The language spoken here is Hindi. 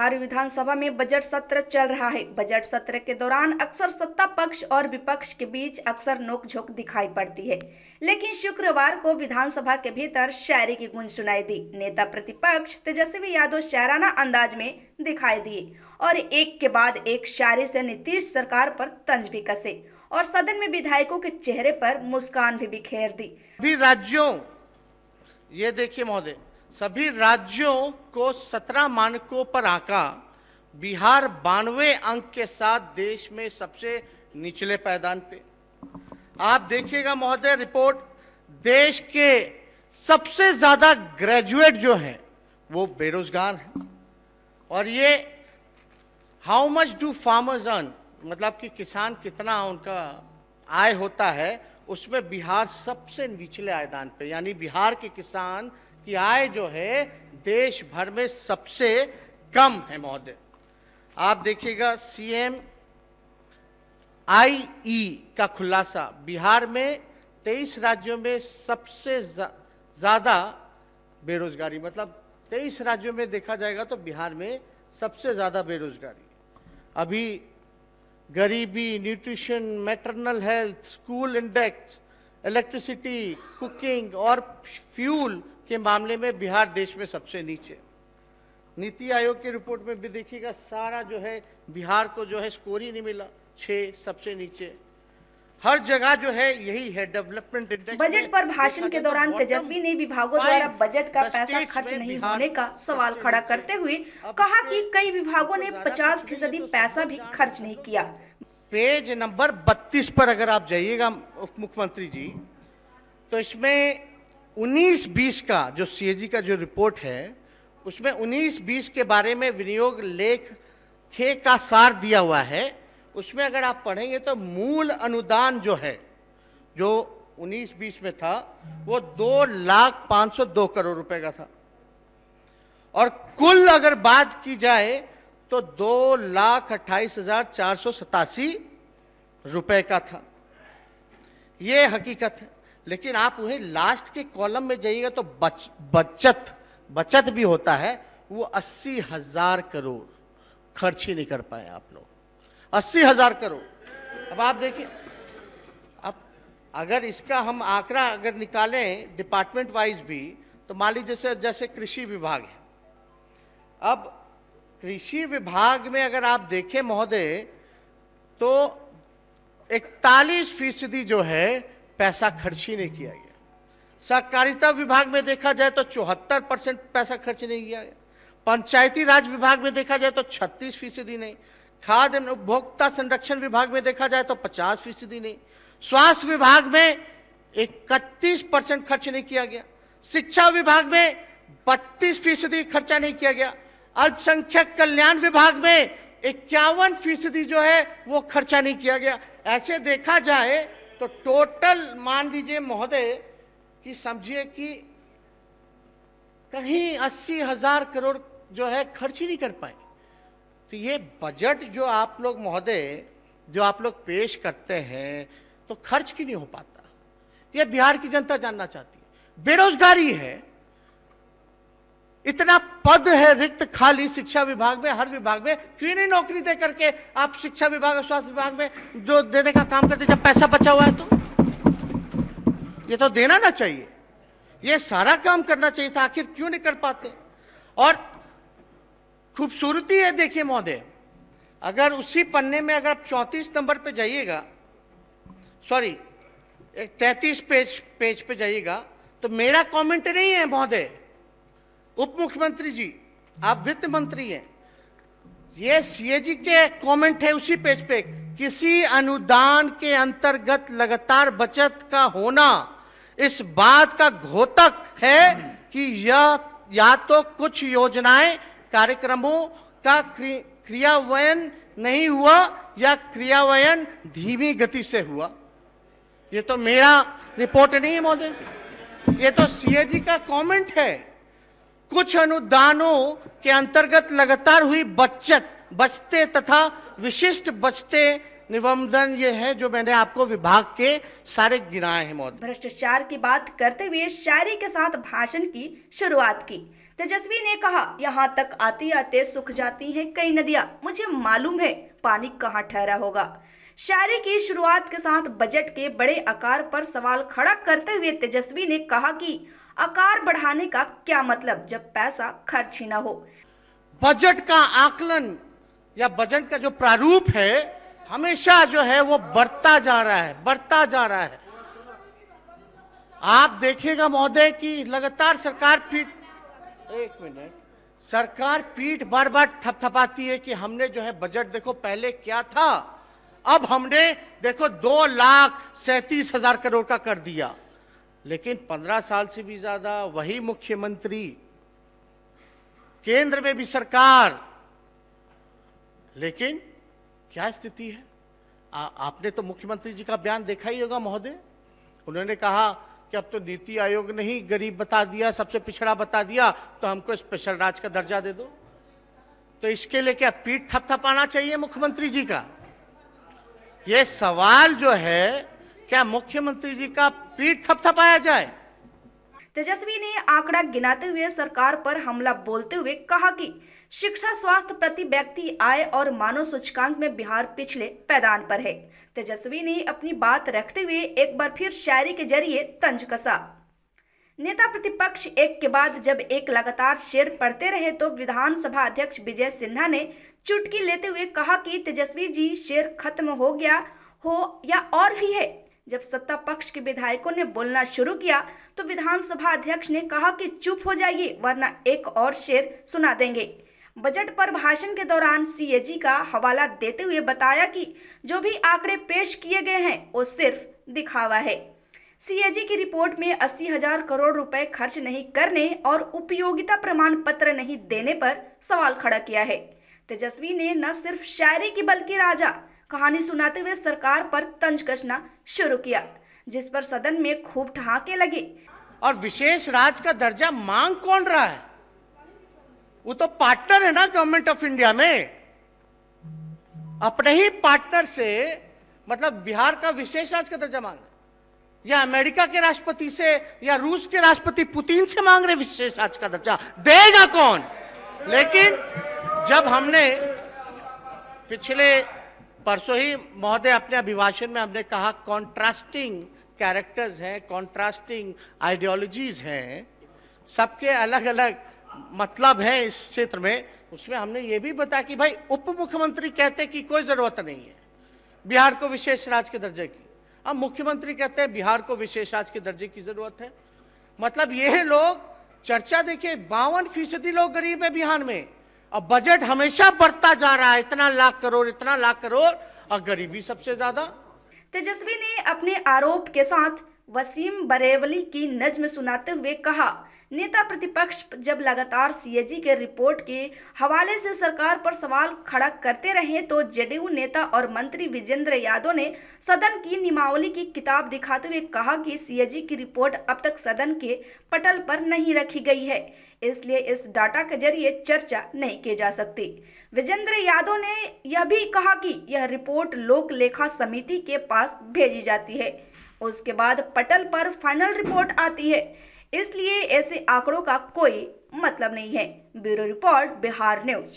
बिहार विधानसभा में बजट सत्र चल रहा है। बजट सत्र के दौरान अक्सर सत्ता पक्ष और विपक्ष के बीच अक्सर नोकझोंक दिखाई पड़ती है, लेकिन शुक्रवार को विधानसभा के भीतर शायरी की गूंज सुनाई दी। नेता प्रतिपक्ष तेजस्वी यादव शायराना अंदाज में दिखाई दिए और एक के बाद एक शायरी से नीतीश सरकार पर तंज भी कसे और सदन में विधायकों के चेहरे पर मुस्कान भी बिखेर दी। सभी राज्यों, ये देखिए महोदय, सभी राज्यों को 17 मानकों पर आंका। बिहार 92 अंक के साथ देश में सबसे निचले पायदान पे। आप देखिएगा महोदय रिपोर्ट, देश के सबसे ज्यादा ग्रेजुएट जो हैं वो बेरोजगार हैं। और ये how much do farmers earn, मतलब कि किसान कितना उनका आय होता है, उसमें बिहार सबसे निचले आयदान पे, यानी बिहार के किसान की आय जो है देश भर में सबसे कम है महोदय। आप देखिएगा CMIE का खुलासा, बिहार में 23 राज्यों में सबसे ज्यादा बेरोजगारी, मतलब 23 राज्यों में देखा जाएगा तो बिहार में सबसे ज्यादा बेरोजगारी। अभी गरीबी, nutrition, maternal health, school index, electricity, cooking और फ्यूल के मामले में बिहार देश में सबसे नीचे। नीति आयोग की रिपोर्ट में भी देखिएगा, सारा जो है बिहार को जो है स्कोर ही नहीं मिला, 6 सबसे नीचे। हर जगह जो है यही है डेवलपमेंट इंडेक्स। बजट पर भाषण के दौरान तेजस्वी ने विभागों द्वारा बजट का पैसा खर्च नहीं होने का सवाल खड़ा करते हुए कहा कि कई विभागों ने 50% पैसा भी खर्च नहीं किया। पेज नंबर 32 पर अगर आप जाइएगा उप मुख्यमंत्री जी, तो इसमें 19-20 का जो CAG का जो रिपोर्ट है, उसमें 19-20 के बारे में विनियोग लेख खे का सार दिया हुआ है। उसमें अगर आप पढ़ेंगे तो मूल अनुदान जो है, जो 19-20 में था, वो 2,502 करोड़ रुपए का था और कुल अगर बात की जाए तो 2,28,487 रुपए का था। ये हकीकत है। लेकिन आप वही लास्ट के कॉलम में जाइएगा तो बचत भी होता है, वो 80,000 करोड़ खर्च ही नहीं कर पाए आप लोग, 80,000 करोड़। अब आप देखिए, अब अगर इसका हम आंकड़ा अगर निकालें डिपार्टमेंट वाइज भी, तो मान लीजिए जैसे कृषि विभाग है। अब कृषि विभाग में अगर आप देखें महोदय, तो 41% जो है पैसा खर्च ही नहीं किया गया। सहकारिता विभाग में देखा जाए तो 74% पैसा खर्च नहीं किया गया। पंचायती राज विभाग में देखा जाए तो 36% नहीं। खाद्य एवं उपभोक्ता संरक्षण विभाग में देखा जाए तो 50% नहीं। स्वास्थ्य विभाग में 31% खर्च नहीं किया गया। शिक्षा विभाग में 32% खर्चा नहीं किया गया। अल्पसंख्यक कल्याण विभाग में 51% जो है वो खर्चा नहीं किया गया। ऐसे देखा जाए तो टोटल मान लीजिए महोदय कि समझिए कि कहीं 80,000 करोड़ जो है खर्च ही नहीं कर पाए। तो ये बजट जो आप लोग महोदय जो आप लोग पेश करते हैं, तो खर्च क्यों नहीं हो पाता, ये बिहार की जनता जानना चाहती है। बेरोजगारी है, इतना पद है रिक्त खाली शिक्षा विभाग में, हर विभाग में, क्यों नहीं नौकरी दे करके आप शिक्षा विभाग और स्वास्थ्य विभाग में जो देने का काम करते, जब पैसा बचा हुआ है तो ये तो देना ना चाहिए, ये सारा काम करना चाहिए था, आखिर क्यों नहीं कर पाते। और खूबसूरती है, देखिए महोदय, अगर उसी पन्ने में अगर आप 34 नंबर पे जाइएगा, सॉरी 33 पेज पे जाइएगा, तो मेरा कमेंट नहीं है महोदय, उप मुख्यमंत्री जी आप वित्त मंत्री हैं, ये CAG के कमेंट है उसी पेज पे। किसी अनुदान के अंतर्गत लगातार बचत का होना इस बात का द्योतक है कि यह या तो कुछ योजनाएं कार्यक्रमों का क्रियान्वयन नहीं हुआ या क्रियान्वयन धीमी गति से हुआ। ये तो मेरा रिपोर्ट नहीं है महोदय, ये तो CAG का कमेंट है। कुछ अनुदानों के अंतर्गत लगातार हुई बचते तथा विशिष्ट बचते निबंधन ये है जो मैंने आपको विभाग के सारे गिनाए हैं महोदय। भ्रष्टाचार की बात करते हुए शायरी के साथ भाषण की शुरुआत की। तेजस्वी ने कहा, यहाँ तक आते आते सूख जाती हैं कई नदियां, मुझे मालूम है पानी कहाँ ठहरा होगा। शायरी की शुरुआत के साथ बजट के बड़े आकार पर सवाल खड़ा करते हुए तेजस्वी ने कहा कि आकार बढ़ाने का क्या मतलब जब पैसा खर्च ही न हो। बजट का आकलन या बजट का जो प्रारूप है हमेशा जो है वो बढ़ता जा रहा है। आप देखिएगा महोदय कि लगातार सरकार पीठ बार बार थपथपाती है कि हमने जो है बजट देखो पहले क्या था, अब हमने देखो 2,37,000 करोड़ का कर दिया। लेकिन 15 साल से भी ज्यादा वही मुख्यमंत्री, केंद्र में भी सरकार, लेकिन क्या स्थिति है? आपने तो मुख्यमंत्री जी का बयान देखा ही होगा महोदय। उन्होंने कहा कि अब तो नीति आयोग ने ही गरीब बता दिया, सबसे पिछड़ा बता दिया, तो हमको स्पेशल राज्य का दर्जा दे दो। तो इसके लिए क्या पीठ थपथपाना चाहिए मुख्यमंत्री जी का? ये सवाल जो है, क्या मुख्यमंत्री जी का पीठ थपथपाया जाए? तेजस्वी ने आंकड़ा गिनाते हुए सरकार पर हमला बोलते हुए कहा कि शिक्षा, स्वास्थ्य, प्रति व्यक्ति आय और मानव सूचकांक में बिहार पिछले पैदान पर है। तेजस्वी ने अपनी बात रखते हुए एक बार फिर शायरी के जरिए तंज कसा। नेता प्रतिपक्ष एक के बाद जब एक लगातार शेर पढ़ते रहे तो विधानसभा अध्यक्ष विजय सिन्हा ने चुटकी लेते हुए कहा कि तेजस्वी जी, शेर खत्म हो गया हो या और भी है। जब सत्ता पक्ष के विधायकों ने बोलना शुरू किया तो विधानसभा अध्यक्ष ने कहा कि चुप हो जाइए वरना एक और शेर सुना देंगे। बजट पर भाषण के दौरान सीएजी का हवाला देते हुए बताया कि जो भी आंकड़े पेश किए गए हैं वो सिर्फ दिखावा है। सीएजी की रिपोर्ट में 80,000 करोड़ रुपए खर्च नहीं करने और उपयोगिता प्रमाण पत्र नहीं देने पर सवाल खड़ा किया है। तेजस्वी ने न सिर्फ शायरी की बल्कि राजा कहानी सुनाते हुए सरकार पर तंज कसना शुरू किया, जिस पर सदन में खूब ठहाके लगे। और विशेष राज्य का दर्जा मांग कौन रहा है? वो तो पार्टनर है ना गवर्नमेंट ऑफ इंडिया में। अपने ही पार्टनर से मतलब बिहार का विशेष राज्य का दर्जा मांग रहे, या अमेरिका के राष्ट्रपति से या रूस के राष्ट्रपति पुतिन से मांग रहे विशेष राज्य का दर्जा? देगा कौन? लेकिन जब हमने पिछले परसों ही महोदय अपने अभिभाषण में हमने कहा कॉन्ट्रास्टिंग कैरेक्टर्स हैं, कॉन्ट्रास्टिंग आइडियोलॉजीज हैं, सबके अलग अलग मतलब है इस क्षेत्र में, उसमें हमने ये भी बताया कि भाई उप मुख्यमंत्री कहते हैं कि कोई जरूरत नहीं है बिहार को विशेष राज्य के दर्जे की, अब मुख्यमंत्री कहते हैं बिहार को विशेष राज्य के दर्जे की जरूरत है। मतलब ये लोग चर्चा देखिए, 52% लोग गरीब है बिहार में, अब बजट हमेशा बढ़ता जा रहा है, इतना लाख करोड़ और गरीबी सबसे ज्यादा। तेजस्वी ने अपने आरोप के साथ वसीम बरेवली की नज्म सुनाते हुए कहा, नेता प्रतिपक्ष जब लगातार सीएजी के रिपोर्ट के हवाले से सरकार पर सवाल खड़ा करते रहे तो जेडीयू नेता और मंत्री विजेंद्र यादव ने सदन की नियमावली की किताब दिखाते हुए कहा कि सीएजी की रिपोर्ट अब तक सदन के पटल पर नहीं रखी गई है, इसलिए इस डाटा के जरिए चर्चा नहीं की जा सकती। विजेंद्र यादव ने यह भी कहा कि यह रिपोर्ट लोक लेखा समिति के पास भेजी जाती है, उसके बाद पटल पर फाइनल रिपोर्ट आती है, इसलिए ऐसे आंकड़ों का कोई मतलब नहीं है। Bureau report, Bihar news.